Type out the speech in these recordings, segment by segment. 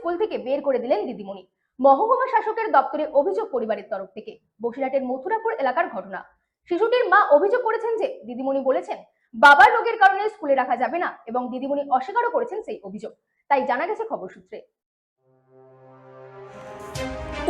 School থেকে বের করে দিলেন দিদিমণি। মহকুমা শাসকের দপ্তরে অভিযোগ পরিবারের তরফ থেকে। বসিরহাটের মথুরাপুর এলাকার ঘটনা। শিশুটির মা অভিযোগ করেছেন যে দিদিমণি বলেছেন বাবার রোগের কারণে স্কুলে রাখা যাবে না এবং দিদিমণি অস্বীকারও করেছেন সেই অভিযোগ। তাই জানা গেছে খবর সূত্রে।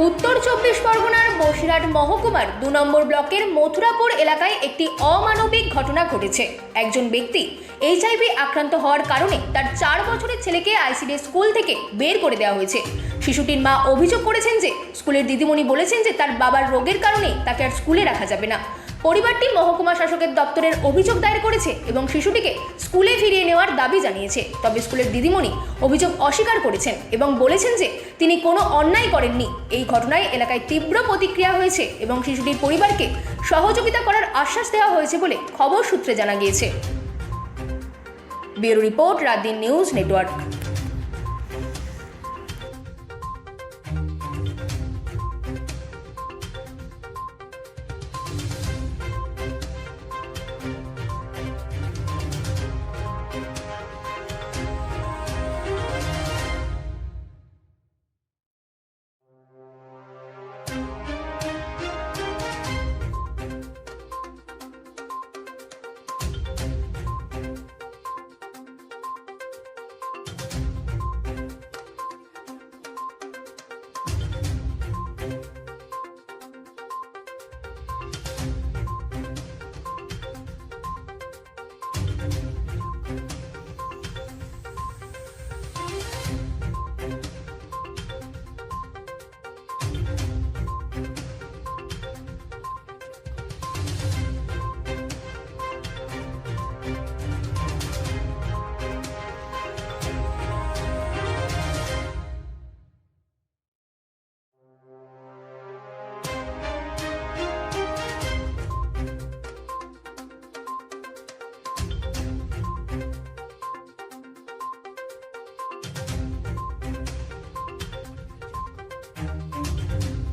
উত্তর 24 পরগনার বসিরহাট মহকুমার 2 নম্বর ব্লকের মথুরাপুর এলাকায় একটি অমানবিক ঘটনা ঘটেছে। একজন ব্যক্তি এইচআইভি আক্রান্ত হওয়ার কারণে তার 4 বছরের ছেলেকে আইসিডি স্কুল থেকে বের করে দেওয়া হয়েছে। শিশুটির মা অভিযোগ করেছেন যে স্কুলের দিদিমণি বলেছেন যে তার বাবার রোগের কারণে তাকে আর স্কুলে রাখা যাবে না। পরিবারটি মহকুমা শাসকের দপ্তরের অভিযোগ দায়ের করেছে এবং শিশুটিকে স্কুলে ফিরিয়ে নেওয়ার দাবি জানিয়েছে। তবে স্কুলের দিদিমণি অভিযোগ অস্বীকার করেছেন এবং বলেছেন যে তিনি কোনো অন্যায় করেননি। এই ঘটনায় এলাকায় তীব্র প্রতিক্রিয়া হয়েছে এবং শিশুটির পরিবারকে সহযোগিতা করার আশ্বাস দেওয়া হয়েছে বলে খবর সূত্রে জানা গিয়েছে। Bureau report, রাতদিন news network.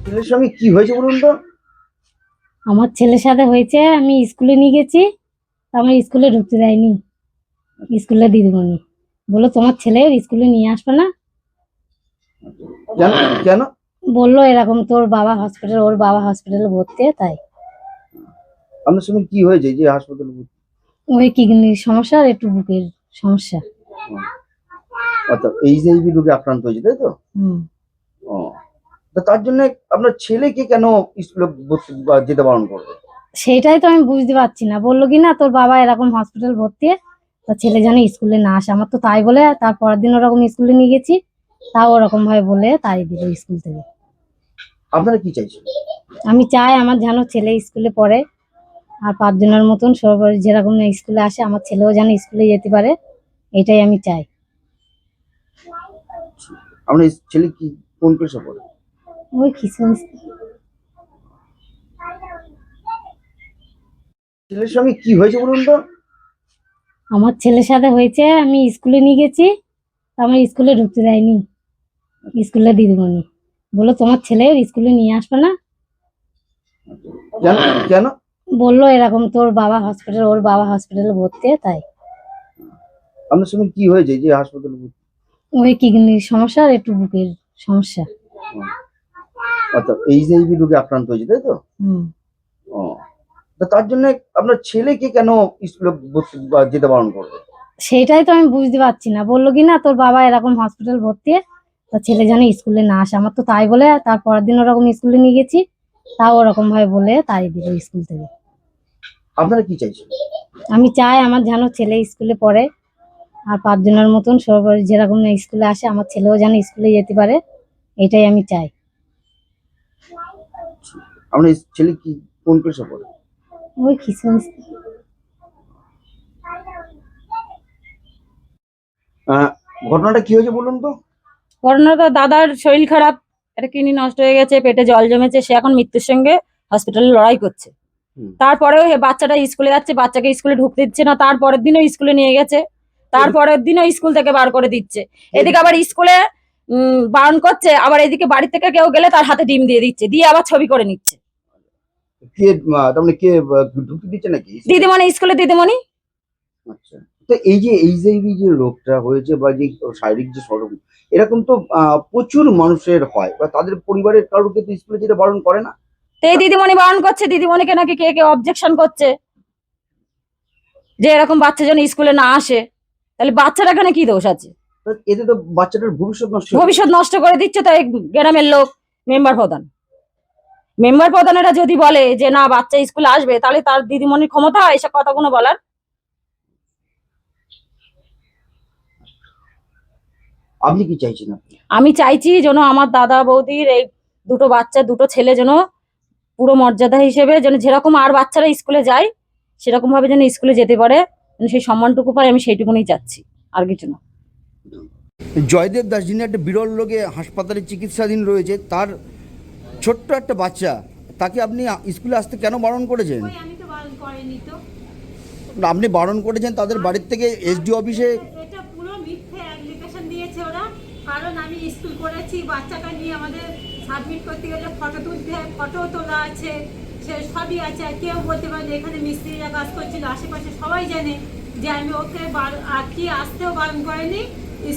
ছেলের সঙ্গে কি হয়েছে বলুন তো? আমার ছেলের সাথে হয়েছে, আমি স্কুলে নিয়ে গেছি, আমার স্কুলে ঢুকতে দেয়নি। স্কুলে দিদিমণি বললো তোমার ছেলে স্কুলে নিয়ে আসবে না। কেন কেন? বললো এরকম তোর বাবা হসপিটাল, ওর বাবা হসপিটালে ভর্তি, তাই। আপনার সঙ্গে কি হয়েছে যে হাসপাতালে ভর্তি? ওই কিডনির সমস্যা আর একটু বুকের সমস্যা। অর্থাৎ এইচআইভি রোগে আক্রান্ত হয়েছে, তাই তো? ও, তা তার জন্য আপনার ছেলেকে কেন স্কুলে যেতে বারণ করবে? সেইটাই তো আমি বুঝতে পারছি না। বললো কি না তোর বাবা এরকম হসপিটাল ভর্তি, তার ছেলে যেন স্কুলে না আসে। আমার তো তাই বলে তার পরের দিন ওরকম স্কুলে নিয়ে গেছি, তাও ওরকম ভাবে বলে তাই দিল স্কুল থেকে। আপনারা কি চাইছেন? আমি চাই আমার যেন ছেলে স্কুলে পড়ে, আর 5 জনের মতন সবাই যেরকম স্কুলে আসে আমার ছেলেও যেন স্কুলে যেতে পারে, এটাই আমি চাই। আপনার ছেলে কি কোন পেশা পড়ে? ওই কিছু ছেলের সঙ্গে কি হয়েছে বলুন তো? আমার ছেলের সাথে হয়েছে, আমি স্কুলে নিয়ে গেছি, আমার স্কুলে ঢুকতে দেয়নি। স্কুলে দিদিমণি বললো তোমার ছেলে স্কুলে নিয়ে আসবে না। কেন কেন? বললো এরকম তোর বাবা হসপিটাল, ওর বাবা হসপিটালে ভর্তি, তাই। আপনার সঙ্গে কি হয়েছে যে হাসপাতালে ভর্তি? ওই কিডনির সমস্যা আর একটু বুকের সমস্যা। অর্থাৎ এইচআইভি রোগে আক্রান্ত হয়েছে, তাই তো? ও, তা তার জন্য আপনার ছেলেকে কেন স্কুলে যেতে বারণ করবে? সেইটাই তো আমি বুঝতে পারছি না। বললো কি না তোর বাবা এরকম হসপিটাল ভর্তি, তার ছেলে যেন স্কুলে না আসে। আমার তো তাই বলে তার পরের দিন ওরকম স্কুলে নিয়ে গেছি, তাও ওরকম ভাবে বলে তাই দিল স্কুল থেকে। আপনারা কি চাইছেন? আমি চাই আমার যেন ছেলে স্কুলে পড়ে, আর 5 জনের মতন সবাই যেরকম স্কুলে আসে আমার ছেলেও যেন স্কুলে যেতে পারে, এটাই আমি চাই। আপনার ছেলে কি কোন পেশা পড়ে? ওই কিছু ঘটনাটা কি হয়েছে বলুন তো? করোনাটা দাদার শরীর খারাপ, একটা কিডনি নষ্ট হয়ে গেছে, পেটে জল জমেছে, সে এখন মৃত্যুর সঙ্গে হসপিটালে লড়াই করছে। তারপরেও বাচ্চাটা স্কুলে যাচ্ছে, বাচ্চাকে স্কুলে ঢুকতে দিচ্ছে না। তারপরের দিনও স্কুলে নিয়ে গেছে, তারপরের দিনও স্কুল থেকে বার করে দিচ্ছে। এদিকে আবার স্কুলে বারণ করছে, আবার এদিকে বাড়ি থেকে কেউ গেলে তার হাতে ডিম দিয়ে দিচ্ছে, দিয়ে আবার ছবি করে নিচ্ছে। কে তার মানে কে ঢুকতে দিচ্ছে নাকি? দিদিমণি, স্কুলে দিদিমণি। আচ্ছা, তো এই যে এইচআইভি যে রোগটা হয়েছে বা যে শারীরিক যে এরকম তো প্রচুর মানুষের হয়, বা তাদের পরিবারের কারোকে তো স্কুলে যেতে বারণ করে না। তো এই দিদিমণি বারণ করছে, দিদিমণিকে নাকি কে কে অবজেকশন করছে যে এরকম বাচ্চা যেন স্কুলে না আসে। তাহলে বাচ্চার এখানে কি দোষ আছে? তো এতে তো বাচ্চাটার ভবিষ্যৎ নষ্ট হয়ে ভবিষ্যৎ নষ্ট করে দিচ্ছে তো এই গ্রামের লোক, মেম্বার প্রধানেরা যদি বলে যে না বাচ্চা স্কুলে আসবে, তাহলে তার দিদিমণির ক্ষমতা হয় এসব কথাগুলো বলার? আপনি কি চাইছেন? আমি চাইছি যেন আমার দাদা বৌদির এই দুটো বাচ্চা, দুটো ছেলে যেন পুরো মর্যাদা হিসেবে যেন যেরকম আর বাচ্চারা স্কুলে যায় সেরকম ভাবে যেন স্কুলে যেতে পারে, যেন সেই সম্মানটুকু পায়, আমি সেইটুকুনি চাচ্ছি, আর কিছু না। জয়দেব দাস, যিনি একটা বিরল রোগে হাসপাতালে চিকিৎসাধীন রয়েছে, তার ছোট্ট একটা বাচ্চা, তাকে আপনি স্কুলে আসতে কেন বারণ করেছেন? আমি তো বারণ করিনি তো। আপনি বারণ করেছেন, তাদের বাড়ির থেকে এসডি অফিসে এটা পুরো মিথ্যে অ্যাপ্লিকেশন দিয়েছে ওরা। কারণ আমি স্কুল করেছি, বাচ্চাটা নিয়ে আমাদের সাবমিট করতে গেলে ফটো তুলতে হয়, ফটো তোলা আছে, সে সবই আছে। আর কেউ বলতে পারে না, এখানে মিস্ত্রিরা কাজ করছিল, আশেপাশে সবাই জানে যে আমি ওকে আজকে আসতেও বারণ করেনি,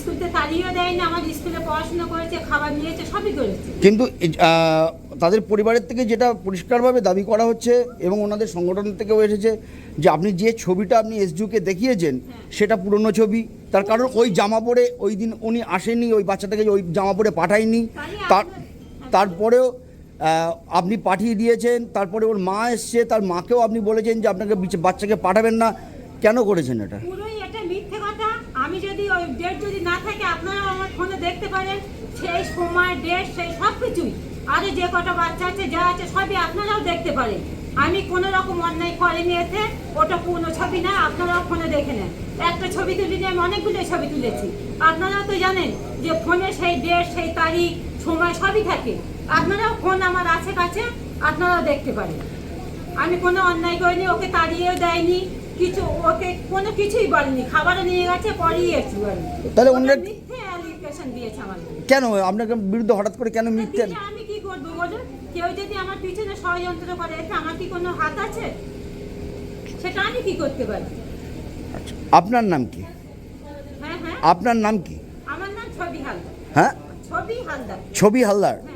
স্কুলতে তাড়িয়েও দেয়নি, আমার স্কুলে পড়াশোনা করেছে, খাবার নিয়েছে, সবই করেছে। কিন্তু তাদের পরিবারের থেকে যেটা পরিষ্কারভাবে দাবি করা হচ্ছে, এবং ওনাদের সংগঠন থেকেও এসেছে, যে আপনি যে ছবিটা আপনি এসডিওকে দেখিয়েছেন সেটা পুরনো ছবি। তার কারণ ওই জামা পরে ওই দিন উনি আসেনি, ওই বাচ্চাটাকে ওই জামা পরে পাঠায়নি। তারপরেও আপনি পাঠিয়ে দিয়েছেন, তারপরে ওর মা এসছে, তার মাকেও আপনি বলেছেন যে আপনাকে বাচ্চাকে পাঠাবেন না। কেন করেছেন এটা? পুরোই এটা মিথ্যে কথা। আমি যদি ওই ডেট যদি না থাকে, আপনারাও আমার ফোনে দেখতে পারেন, সেই সময় ডেট সেই সব কিছুই, আরে যে কটা বাচ্চা আছে যা আছে সবই আপনারাও দেখতে পারেন। আমি কোনো রকম অন্যায় করিনি এতে, ওটা পুরনো ছবি না, আপনারাও ফোনে দেখে নেন। একটা ছবি তুলিনি, আমি অনেকগুলো ছবি তুলেছি। আপনারাও তো জানেন যে ফোনে সেই ডেট সেই তারিখ সময় সবই থাকে, আপনারাও ফোন আমার আছে কাছে, আপনারাও দেখতে পারেন। আমি কোনো অন্যায় করিনি, ওকে তাড়িয়েও দেয়নি, কিছু ওকে কোনো কিছুই বলেনি, খাবারও নিয়ে গেছে, পড়িয়েছি আমি। তাহলে অন্য মিথ্যে অ্যালিগেশন দিয়েছে আমার। কেন আপনার বিরুদ্ধে হঠাৎ করে কেন মিথ্যে? আমি কি করবো বলুন? কেউ যদি আমার পিছনে ষড়যন্ত্র করে, এতে আমার কি কোনো হাত আছে? সেটা আমি কি করতে পারি? আপনার নাম কি? হ্যাঁ হ্যাঁ, আপনার নাম কি? আমার নাম ছবি হালদার। হ্যাঁ, ছবি হালদার। ছবি হালদার। হ্যাঁ।